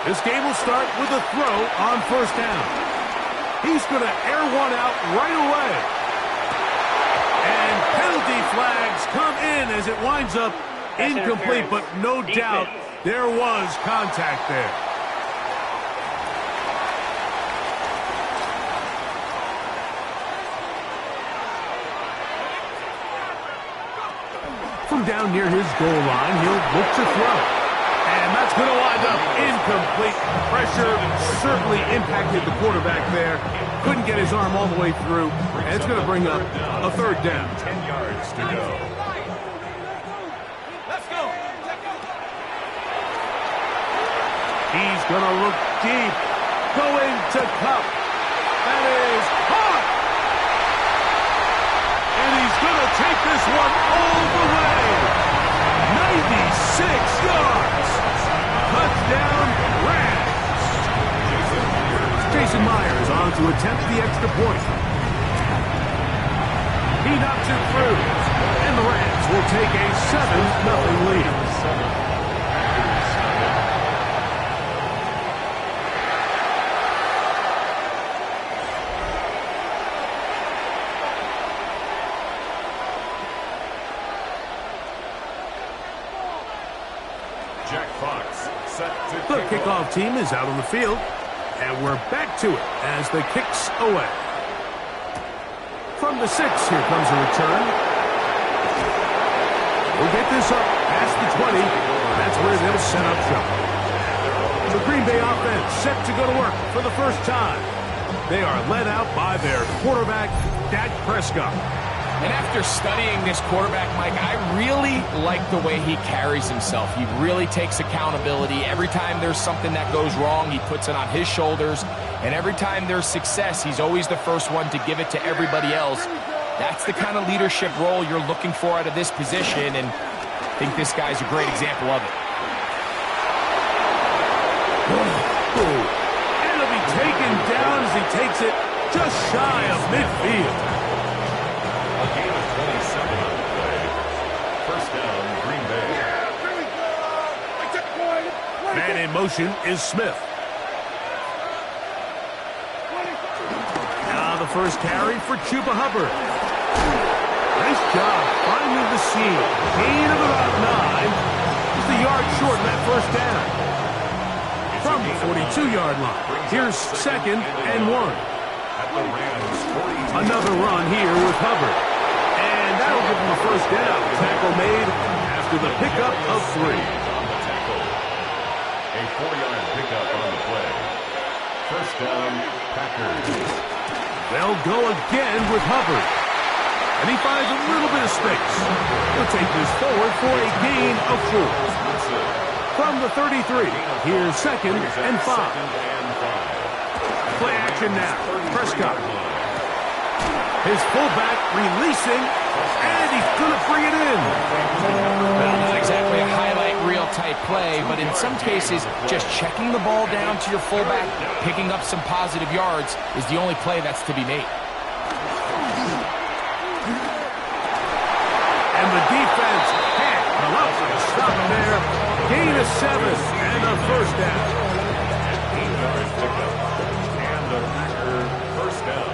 This game will start with a throw on first down. He's going to air one out right away. And penalty flags come in as it winds up incomplete, but no doubt there was contact there. From down near his goal line, he'll look to throw. And that's going to wind up incomplete. Pressure certainly impacted the quarterback there. Couldn't get his arm all the way through. And it's going to bring up a third down. 10 yards to go. Let's go. He's going to look deep. Going to Cup. That is caught. And he's going to take this one all the way. 96 yards. Touchdown, Rams. Jason Myers on to attempt the extra point. He knocks it through. And the Rams will take a 7-0 lead. The kickoff team is out on the field, and we're back to it as the kick's away. From the 6, here comes a return. We'll get this up past the 20. That's where they'll set up shop. The Green Bay offense set to go to work for the first time. They are led out by their quarterback, Dak Prescott. And after studying this quarterback, Mike, I really like the way he carries himself. He really takes accountability. Every time there's something that goes wrong, he puts it on his shoulders. And every time there's success, he's always the first one to give it to everybody else. That's the kind of leadership role you're looking for out of this position, and I think this guy's a great example of it. And he'll be taken down as he takes it just shy of midfield. A gain of 27 on the play. First down, Green Bay. Man in motion is Smith. Now the first carry for Chuba Hubbard. Nice job finding the seam. Gain of about 9. Just a yard short of that first down. From the 42-yard line. Here's 2nd and 1. Another run here with Hubbard. And that'll give him a first down. Tackle made after the pickup of 3. A 4-yard pickup on the play. First down, Packers. They'll go again with Hubbard. And he finds a little bit of space. He'll take this forward for a gain of 4. From the 33, here's 2nd and 5. Play action now. Prescott. His fullback releasing, and he's going to bring it in. Well, not exactly a highlight reel type play, but in some cases, just checking the ball down to your fullback, picking up some positive yards is the only play that's to be made. And the defense can't come up with a stop there. Gain of 7 and a first down. 8-yard pickup. And the Packer first down.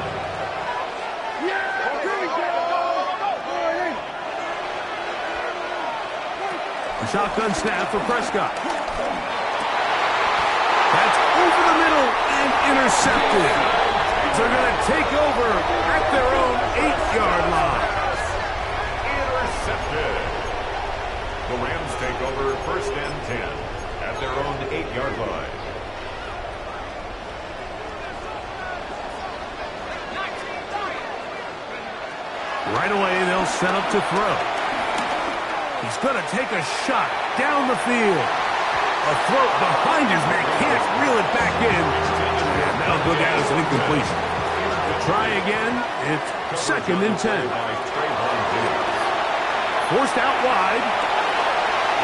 A shotgun snap for Prescott. That's over the middle and intercepted. So they're going to take over at their own 8-yard line. Intercepted. The Rams take over first and 10 at their own 8-yard line. Right away, they'll set up to throw. He's going to take a shot down the field. A throw behind his man. Can't reel it back in. And that'll go down as an incompletion. Try again. It's 2nd and 10. Forced out wide.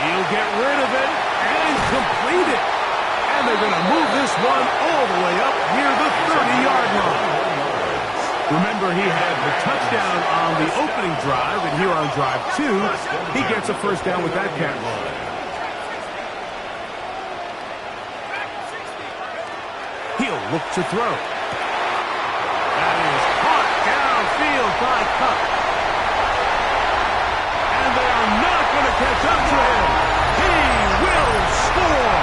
He'll get rid of it and complete it. And they're going to move this one all the way up near the 30-yard line. Remember, he had the touchdown on the opening drive, and here on drive 2, he gets a first down with that catch. look to throw. That is caught downfield by Cup. And they are not going to catch up to him. He will score.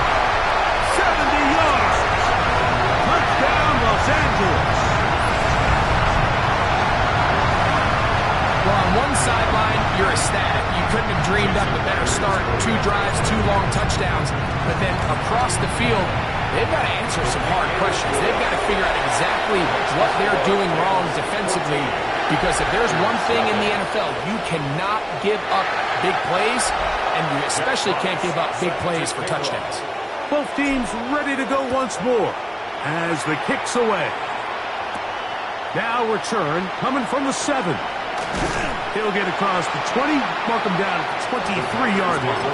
70 yards. Touchdown, Los Angeles. Well, on one sideline, you're ecstatic. You couldn't have dreamed up a better start. 2 drives, 2 long touchdowns. But then across the field, they've got to answer some hard questions. They've got to figure out exactly what they're doing wrong defensively. Because if there's one thing in the NFL, you cannot give up big plays, and you especially can't give up big plays for touchdowns. Both teams ready to go once more as the kick's away. Now return coming from the 7. He'll get across the 20, mark him down at the 23-yard line.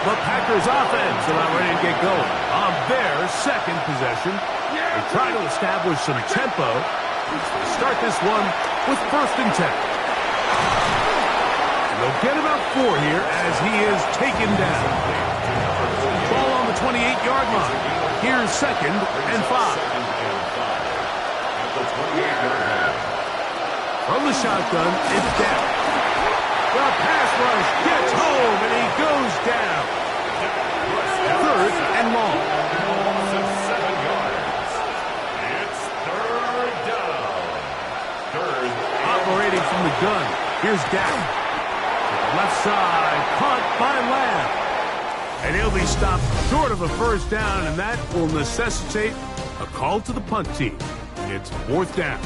The Packers offense about ready to get going on their second possession. They try to establish some tempo. Start this one with 1st and 10. And they'll get about 4 here as he is taken down. Ball on the 28-yard line. Here's 2nd and 5. From the shotgun, it's down. The pass rush gets home, and he goes down. 3rd and long. 7 yards. It's 3rd down. 3rd. Operating from the gun. Here's Dak. Left side, caught by Lamb. And he'll be stopped short of a 1st down, and that will necessitate a call to the punt team. It's 4th down.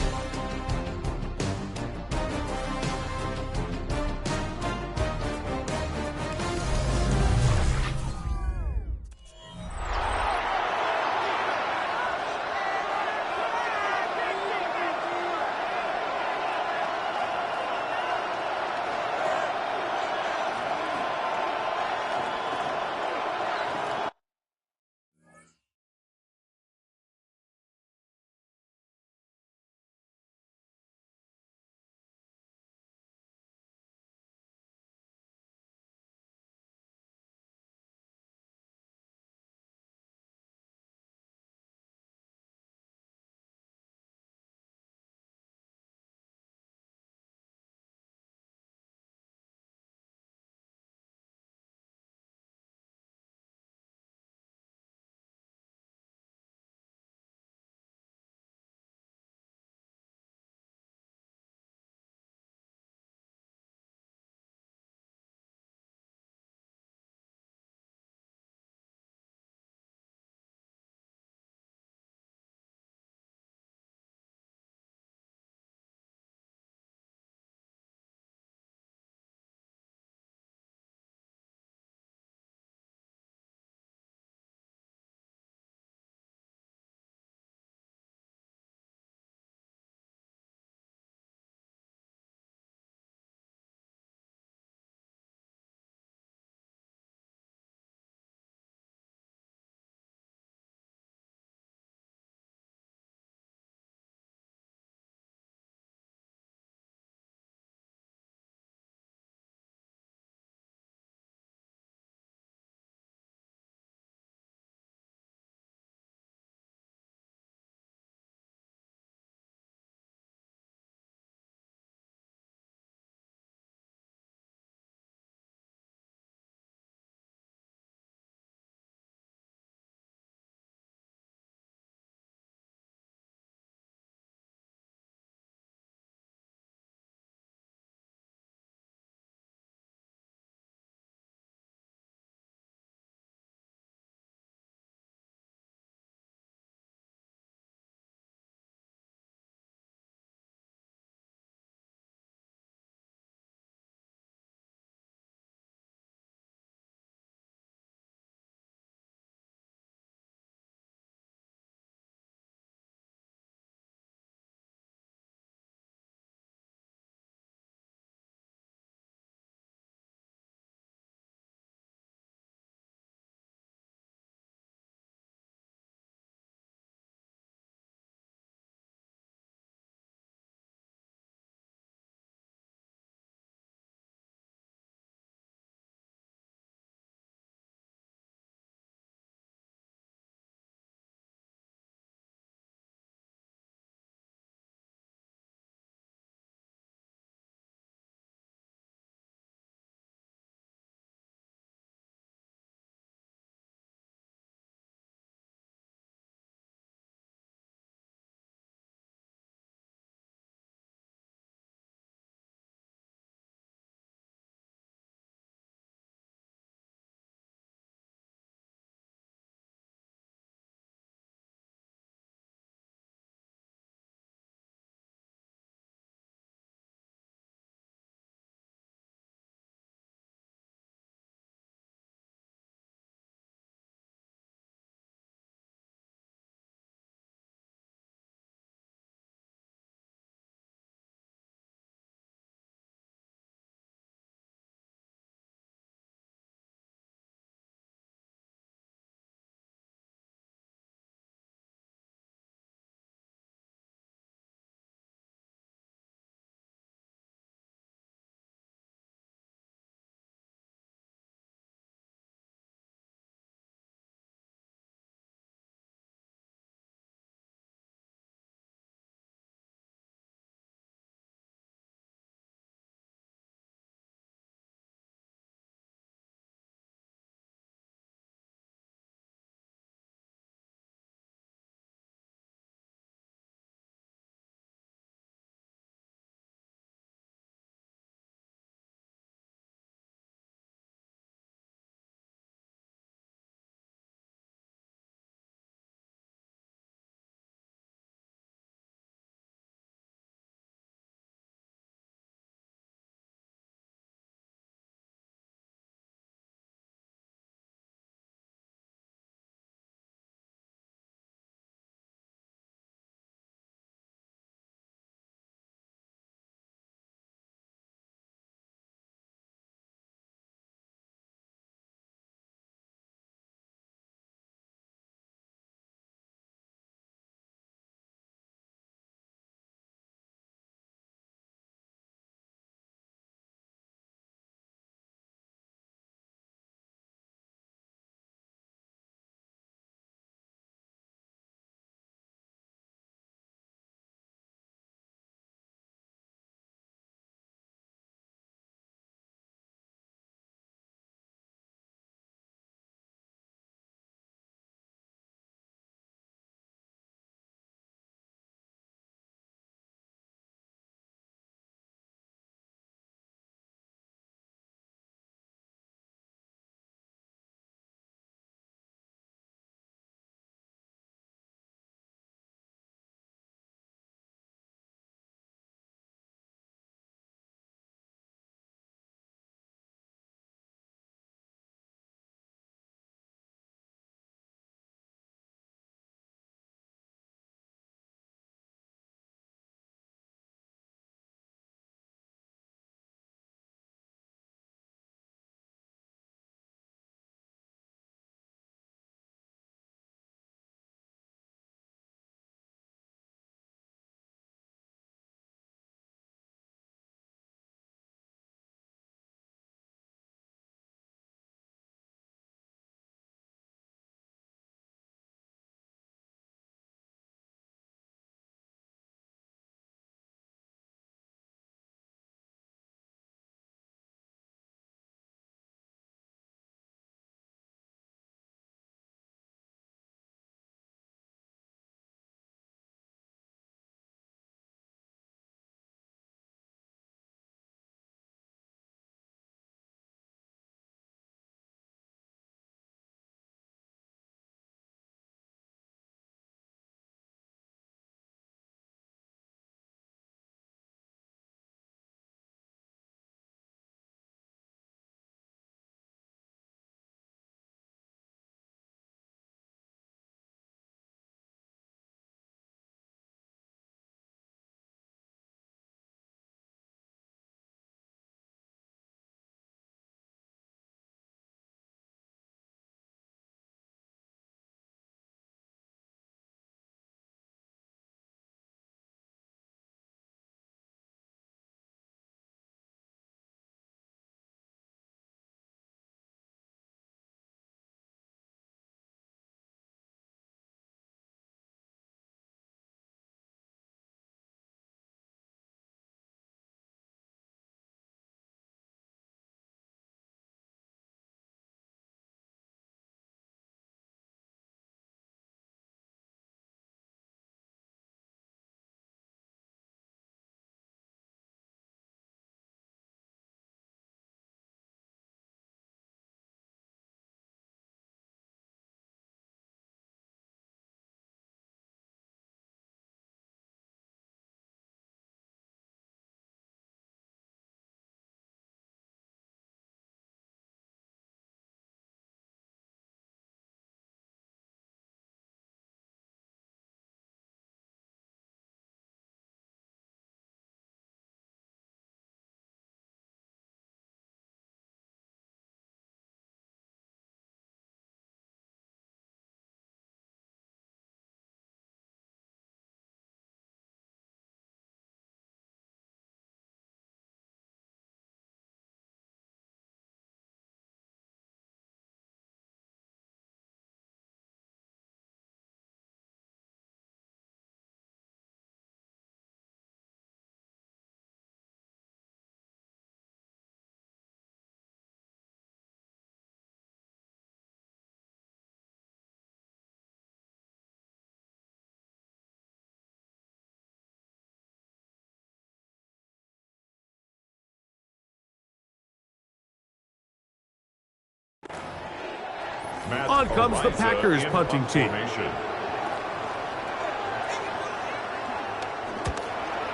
On comes the Packers punting team.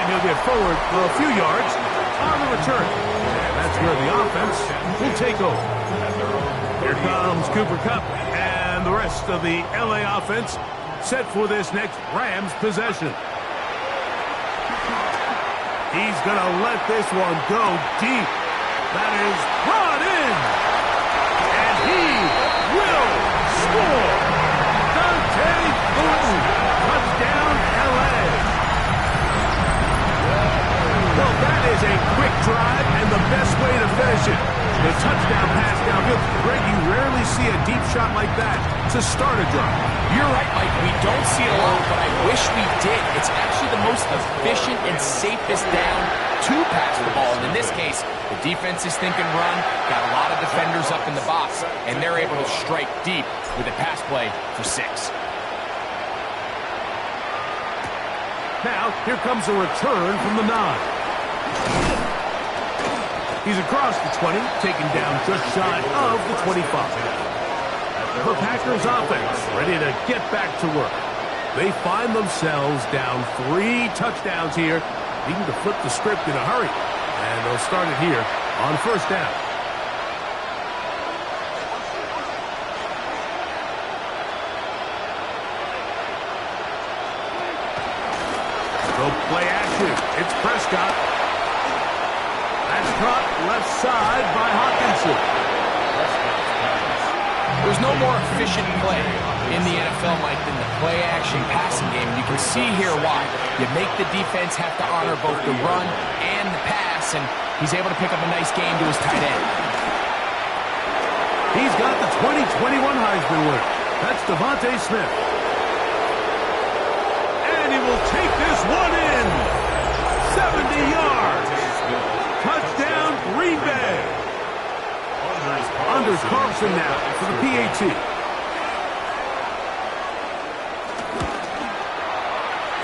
He'll get forward for a few yards on the return. And that's where the offense will take over. Here comes Cooper Kupp and the rest of the LA offense set for this next Rams possession. He's going to let this one go deep. That is brought in. And he will score. Dante Thornton. Touchdown, LA. Well, that is a quick drive and the best way to finish it. The touchdown pass downfield. Greg, you rarely see a deep shot like that to start a drive. You're right, Mike. We don't see it a lot, but I wish we did. It's actually the most efficient and safest down to pass the ball. And in this case, the defense is thinking run, got a lot of defenders up in the box, and they're able to strike deep with a pass play for 6. Now, here comes a return from the 9. He's across the 20, taken down just shy of the 25. The Packers offense ready to get back to work. They find themselves down 3 touchdowns here, needing to flip the script in a hurry. And they'll start it here on first down. So play action. It's Prescott. That's caught left side by Hawkinson. There's no more efficient play in the NFL, Mike, than the play-action passing game. You can see here why. You make the defense have to honor both the run and the pass, and he's able to pick up a nice game to his tight end. He's got the 2021 Heisman winner. That's Devontae Smith. And he will take this one in. 70 yards. Touchdown, Green Bay. Anders Carlson now for the PAT.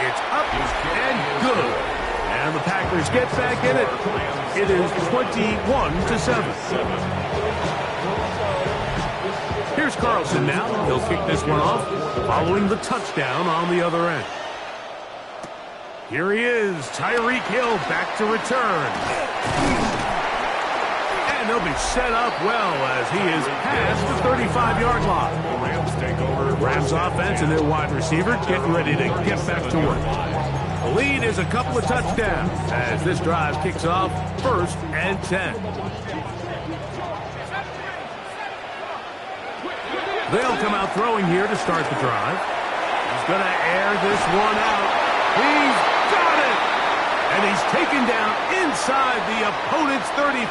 It's up and good. And the Packers get back in it. It is 21-7. Here's Carlson now. He'll kick this one off, following the touchdown on the other end. Here he is, Tyreek Hill back to return. And they'll be set up well as he is past the 35-yard line. The Rams take over. Rams offense and their wide receiver getting ready to get back to work. The lead is a couple of touchdowns as this drive kicks off 1st and 10. They'll come out throwing here to start the drive. He's going to air this one out. He's got it! And he's taken down inside the opponent's 35.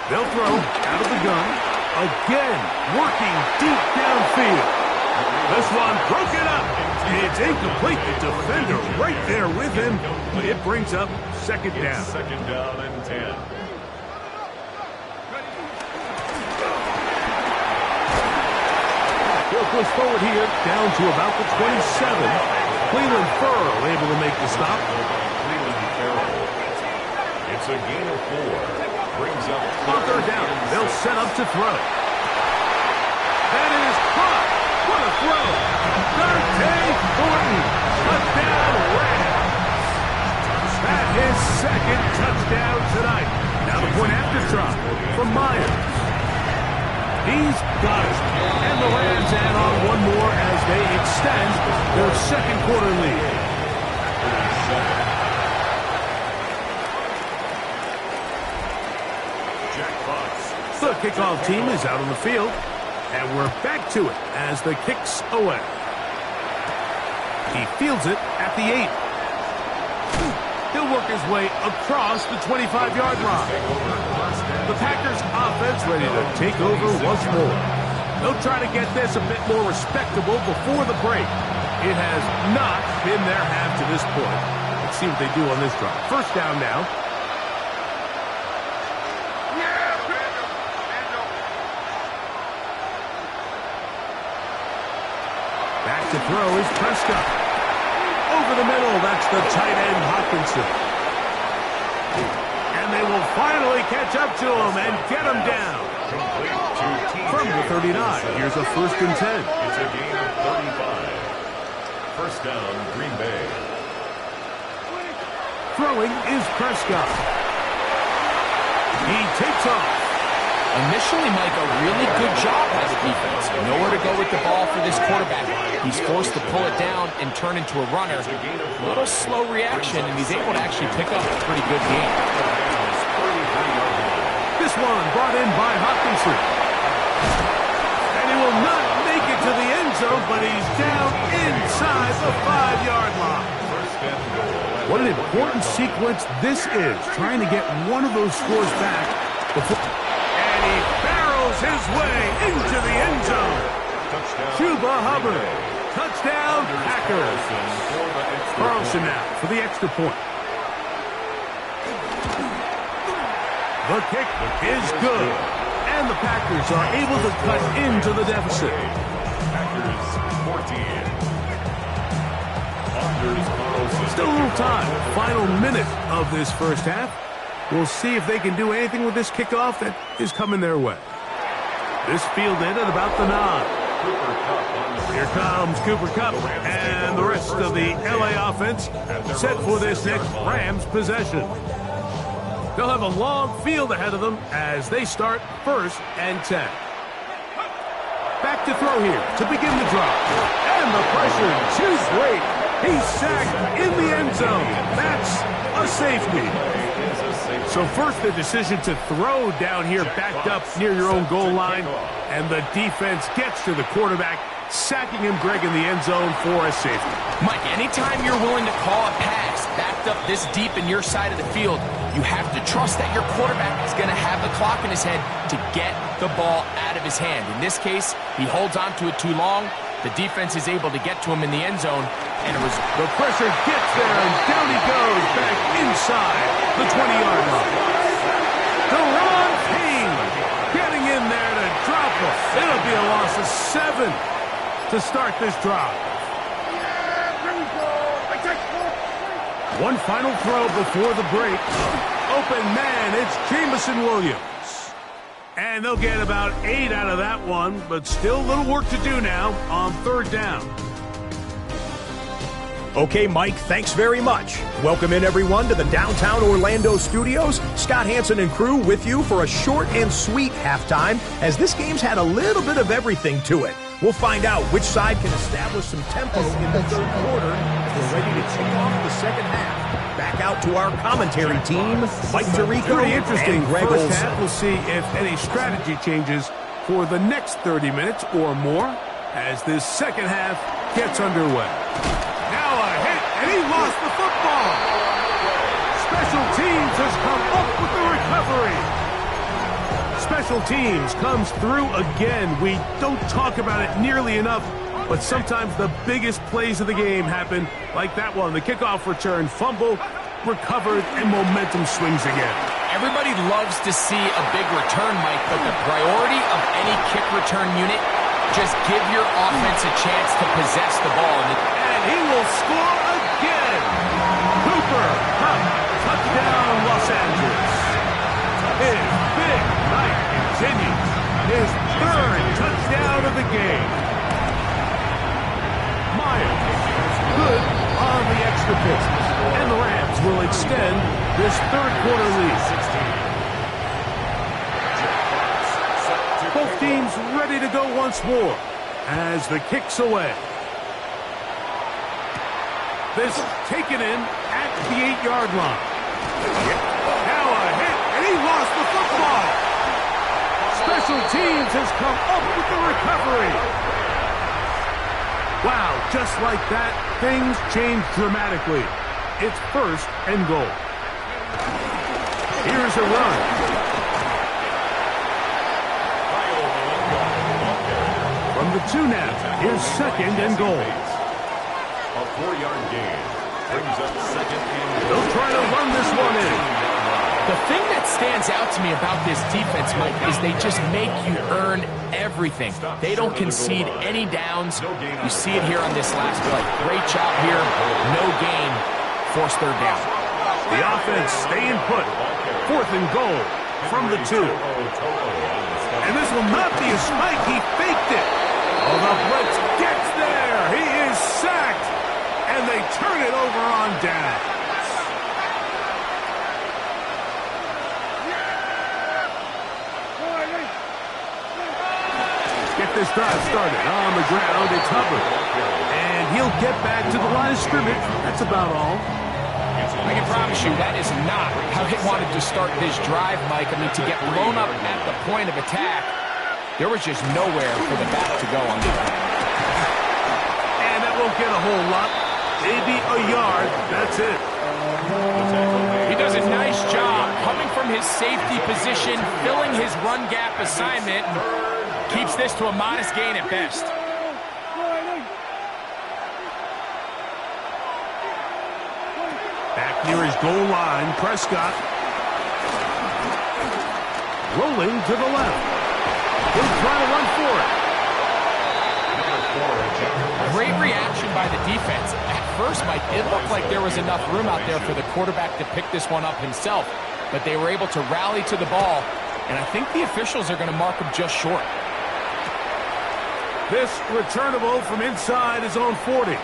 They'll throw out of the gun. Again, working deep downfield. This one broken up. It's incomplete. The defender right there with him. It brings up second down. It's 2nd down and 10. He'll push forward here, down to about the 27. Cleveland Furl able to make the stop. It's a gain of 4. Brings up On 3rd down, they'll set up to throw. That is caught. What a throw. Dante Thornton. Touchdown Rams. That is 2nd touchdown tonight. Now the point after try from Myers. He's got it. And the Rams add on one more as they extend their 2nd quarter lead. The kickoff team is out on the field, and we're back to it as the kick's away. He fields it at the 8. He'll work his way across the 25-yard line. The Packers offense ready to take over once more. They'll try to get this a bit more respectable before the break. It has not been their half to this point. Let's see what they do on this drive. 1st down now. to throw is Prescott. Over the middle, that's the tight end, Hopkinson. And they will finally catch up to him and get him down. From the 39, here's a 1st and 10. It's a gain of 35. First down, Green Bay. Throwing is Prescott. He takes off. Initially, Mike, a really good job by the defense. Nowhere to go with the ball for this quarterback. He's forced to pull it down and turn into a runner. A little slow reaction, and he's able to actually pick up a pretty good game. This one brought in by Hopkinson. And he will not make it to the end zone, but he's down inside the 5-yard line. What an important sequence this is, trying to get one of those scores back before. And he barrels his way into the end zone. Chuba Hubbard. Touchdown, Packers. Carlson now for the extra point. The kick is good. And the Packers are able to cut into the deficit. Packers 14. Still a little time. Final minute of this first half. We'll see if they can do anything with this kickoff that is coming their way. This fielded at about the 9. Here comes Cooper Kupp and the rest of the LA offense set for this next Rams possession. They'll have a long field ahead of them as they start 1st and 10. Back to throw here to begin the drive. And the pressure too great. He's sacked in the end zone. That's a safety. So first the decision to throw down here backed up near your own goal line. And the defense gets to the quarterback, sacking him, Greg, in the end zone for a safety. Mike, anytime you're willing to call a pass backed up this deep in your side of the field, you have to trust that your quarterback is going to have the clock in his head to get the ball out of his hand. In this case, he holds on to it too long. The defense is able to get to him in the end zone, and it was the pressure gets there, and down he goes back inside the 20-yard line. Deron Payne getting in there to drop it. It'll be a loss of 7 to start this drive. One final throw before the break. Open man, it's Jameson Williams. And they'll get about 8 out of that one, but still a little work to do now on 3rd down. Okay, Mike, thanks very much. Welcome in, everyone, to the downtown Orlando studios. Scott Hansen and crew with you for a short and sweet halftime, as this game's had a little bit of everything to it. We'll find out which side can establish some tempo in the 3rd quarter as we're ready to kick off the 2nd half. Back out to our commentary team, Mike Tirico Pretty interesting and Greg first Olson. half. We'll see if any strategy changes for the next 30 minutes or more as this 2nd half gets underway. Now a hit, and he lost the football. Special teams has come up with the recovery. Special teams comes through again. We don't talk about it nearly enough, but sometimes the biggest plays of the game happen like that one. The kickoff return, fumble, recovered, and momentum swings again. Everybody loves to see a big return, Mike, but the priority of any kick return unit, just give your offense a chance to possess the ball. And he will score again. Cooper Kupp, touchdown Los Angeles. His big night continues. His 3rd touchdown of the game. Myers, good on the extra point. And the Rams will extend this 3rd quarter lead. Both teams ready to go once more as the kick's away. This taken in at the 8-yard line. Now a hit, and he lost the football. Special teams has come up with the recovery. Wow, just like that, things change dramatically. It's 1st and goal. Here's a run. From the 2 now, here's 2nd and goal. A 4-yard gain brings up 2nd and goal. They'll try to run this one in. The thing that stands out to me about this defense, Mike, is they just make you earn everything. They don't concede any downs. You see it here on this last play. Great job here. No gain. Forced third down. The offense staying put. 4th and goal from the 2. And this will not be a spike. He faked it. Oh, the blitz gets there. He is sacked. And they turn it over on down. Get this drive started on the ground. It's Hubbard. And he'll get back to the line of scrimmage. That's about all. I can promise you that is not how they wanted to start this drive, Mike. I mean, to get blown up at the point of attack, there was just nowhere for the back to go on the play. And that won't get a whole lot. Maybe a yard. That's it. He does a nice job coming from his safety position, filling his run gap assignment, and keeps this to a modest gain at best. Back near his goal line, Prescott. Rolling to the left. He'll try to run for it. Great reaction by the defense. At first, Mike, it looked like there was enough room out there for the quarterback to pick this one up himself, but they were able to rally to the ball, and I think the officials are going to mark him just short. This returnable from inside his own 40.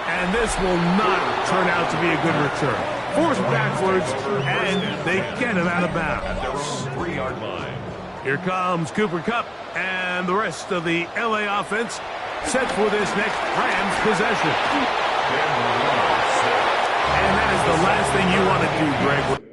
And this will not turn out to be a good return. Forced backwards, and they get him out of bounds. At their own 3-yard line. Here comes Cooper Kupp and the rest of the LA offense set for this next Rams possession. And that is the last thing you want to do, Greg.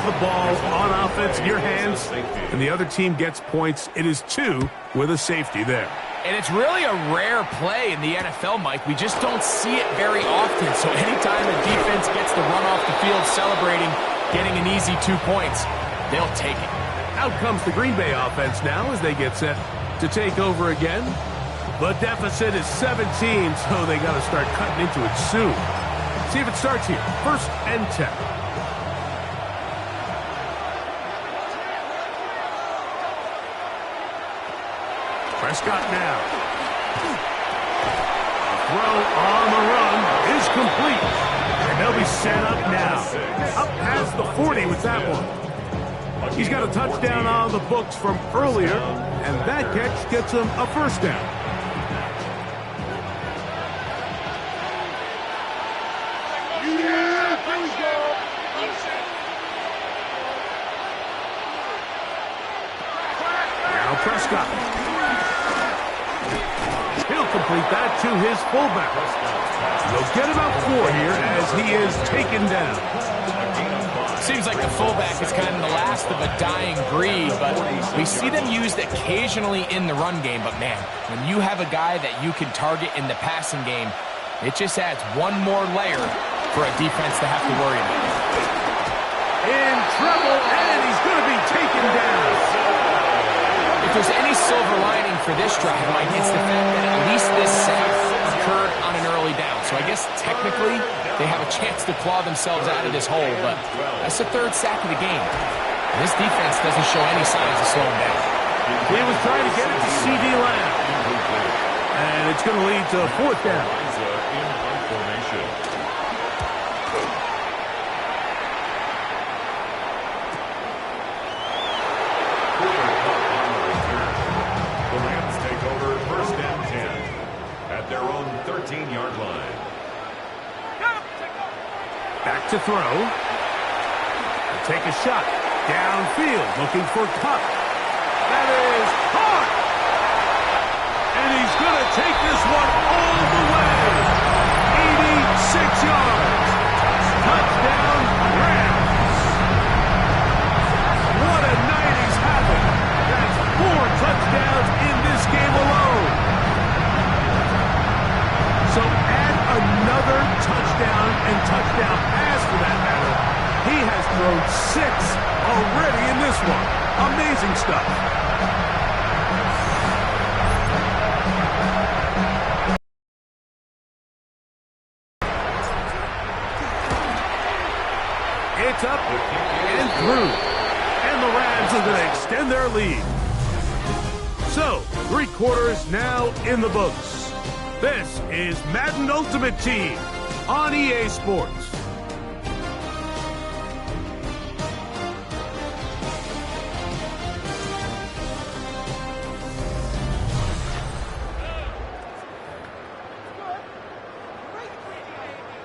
the ball on offense in your hands and the other team gets points, it is 2 with a safety there. And it's really a rare play in the NFL, Mike. We just don't see it very often. So anytime a defense gets to run off the field celebrating, getting an easy 2 points, they'll take it. Out comes the Green Bay offense now as they get set to take over again. The deficit is 17, so they got to start cutting into it soon. See if it starts here. 1st and 10. Prescott now. Throw on the run is complete. And they'll be set up now. Up past the 40 with that one. He's got a touchdown on the books from earlier, and that catch gets him a 1st down. Now Prescott. He'll complete that to his fullback. They'll get about 4 here as he is taken down. Seems like the fullback is kind of the last of a dying breed, but we see them used occasionally in the run game. But, man, when you have a guy that you can target in the passing game, it just adds one more layer for a defense to have to worry about. In trouble, and he's going to be taken down. If there's any silver lining for this drive, Mike, it's the fact that at least this sack occurred on an early down. So I guess technically they have a chance to claw themselves out of this hole, but that's the 3rd sack of the game. And this defense doesn't show any signs of slowing down. He was trying to get it to C.D. Lamb. And it's going to lead to a 4th down. The Rams take over 1st and 10 at their own 13-yard line. Back to throw. Take a shot. Downfield, looking for Cup. That is caught! And he's going to take this one all the way. 86 yards. Touchdown, Rams. What a night he's having. That's 4 touchdowns in this game alone. So add another touchdown and touchdown pass for that matter. He has thrown 6 already in this one. Amazing stuff. It's up and through. And the Rams are going to extend their lead. So, 3 quarters now in the books. This is Madden Ultimate Team on EA Sports.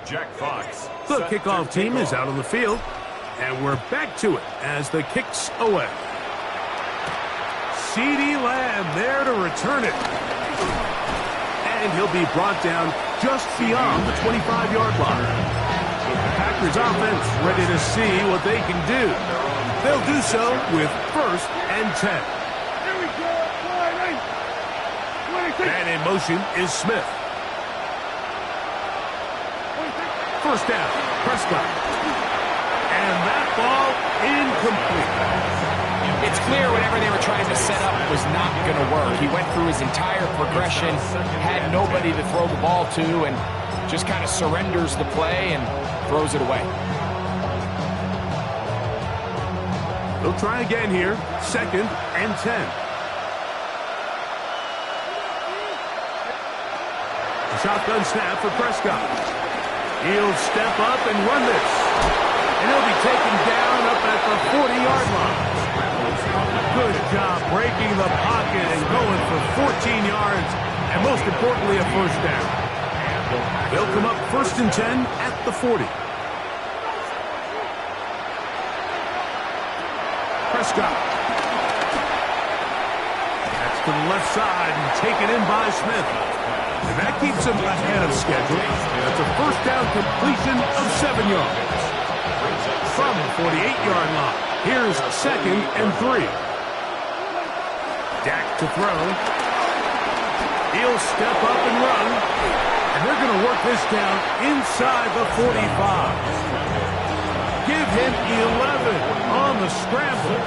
Jack Fox. The kickoff team is out on the field, and we're back to it as the kick's away. C.D. Lamb there to return it. And he'll be brought down just beyond the 25-yard line. The Packers offense ready to see what they can do. They'll do so with 1st and 10. And in motion is Smith. 1st down, Prescott. And that ball incomplete. It's clear whatever they were trying to set up was not going to work. He went through his entire progression, had nobody to throw the ball to, and just kind of surrenders the play and throws it away. They'll try again here, 2nd and 10. A shotgun snap for Prescott. He'll step up and run this. And he'll be taken down up at the 40-yard line. Good job breaking the pocket and going for 14 yards, and most importantly, a 1st down. They'll come up 1st and 10 at the 40. Prescott. That's to the left side and taken in by Smith. And that keeps him ahead of schedule. That's a 1st down completion of 7 yards. from the 48-yard line. Here's 2nd and 3. Dak to throw. He'll step up and run. And they're going to work this down inside the 45. Give him 11 on the scramble.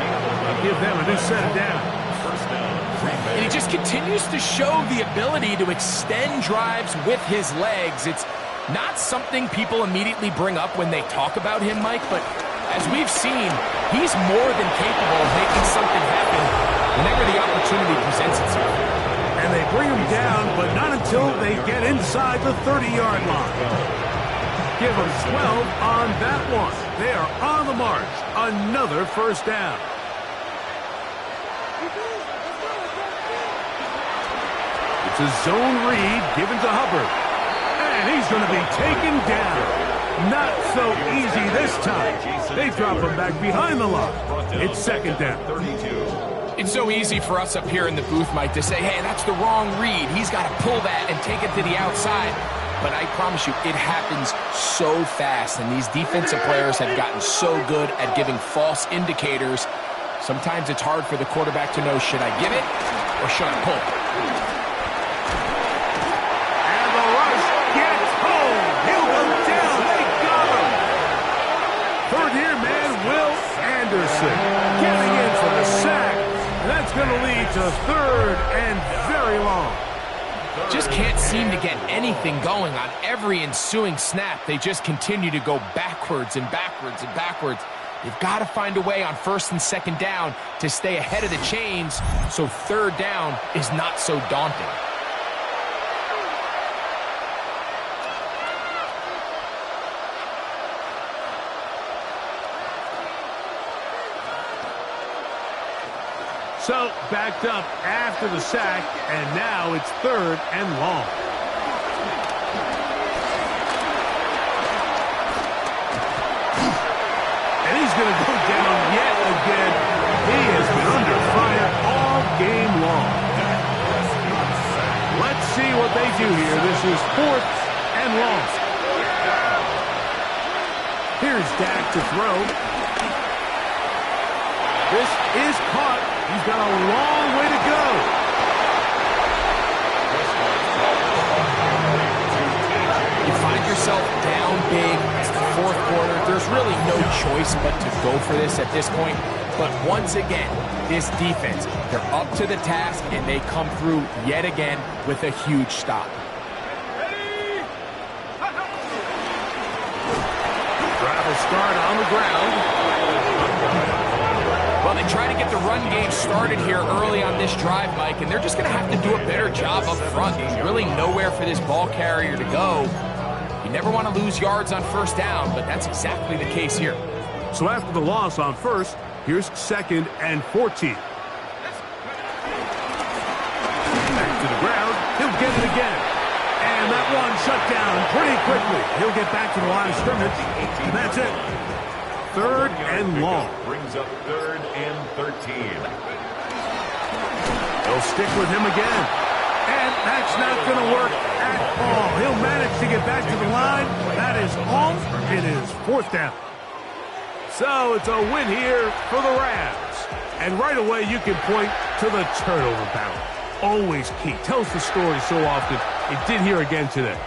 I'll give them a new set of downs. And he just continues to show the ability to extend drives with his legs. It's not something people immediately bring up when they talk about him, Mike, but as we've seen, he's more than capable of making something happen whenever the opportunity presents itself. And they bring him down, but not until they get inside the 30-yard line. Give him 12 on that one. They are on the march. Another first down. It's a zone read given to Hubbard. And he's going to be taken down. Not so easy this time. They drop him back behind the line. It's 2nd down. It's so easy for us up here in the booth, Mike, to say, hey, that's the wrong read. He's got to pull that and take it to the outside. But I promise you, it happens so fast. And these defensive players have gotten so good at giving false indicators. Sometimes it's hard for the quarterback to know, should I give it or should I pull? And the rush gets home. He'll go down. They got him. Third year man, Will Anderson, getting in for the sack. And that's going to lead to 3rd and very long. Just can't seem to get anything going on every ensuing snap. They just continue to go backwards and backwards and backwards. They've got to find a way on 1st and 2nd down to stay ahead of the chains so 3rd down is not so daunting. So, backed up after the sack, and now it's 3rd and long. And he's going to go down yet again. He has been under fire all game long. Let's see what they do here. This is 4th and long. Here's Dak to throw. This is caught. He's got a long way to go. You find yourself down big. It's the 4th quarter. There's really no choice but to go for this at this point. But once again, this defense, they're up to the task, and they come through yet again with a huge stop. Drive will start on the ground. Well, they try to get the run game started here early on this drive, Mike, and they're just going to have to do a better job up front. There's really nowhere for this ball carrier to go. You never want to lose yards on 1st down, but that's exactly the case here. So after the loss on 1st, here's 2nd and 14. Back to the ground. He'll get it again. And that one shut down pretty quickly. He'll get back to the line of scrimmage. And that's it. 3rd and long. Brings up 3rd and 13. They'll stick with him again. And that's not going to work at all. He'll manage to get back to the line. That is all. It is 4th down. So it's a win here for the Rams. And right away you can point to the turnover battle. Always key. Tells the story so often. It did here again today.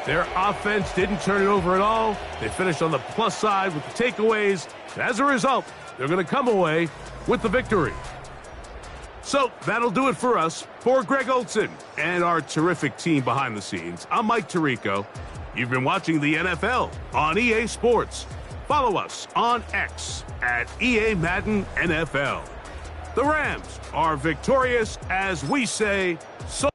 Their offense didn't turn it over at all. They finished on the plus side with the takeaways. As a result, they're going to come away with the victory. So that'll do it for us. For Greg Olson and our terrific team behind the scenes, I'm Mike Tirico. You've been watching the NFL on EA Sports. Follow us on X at EA Madden NFL. The Rams are victorious as we say so.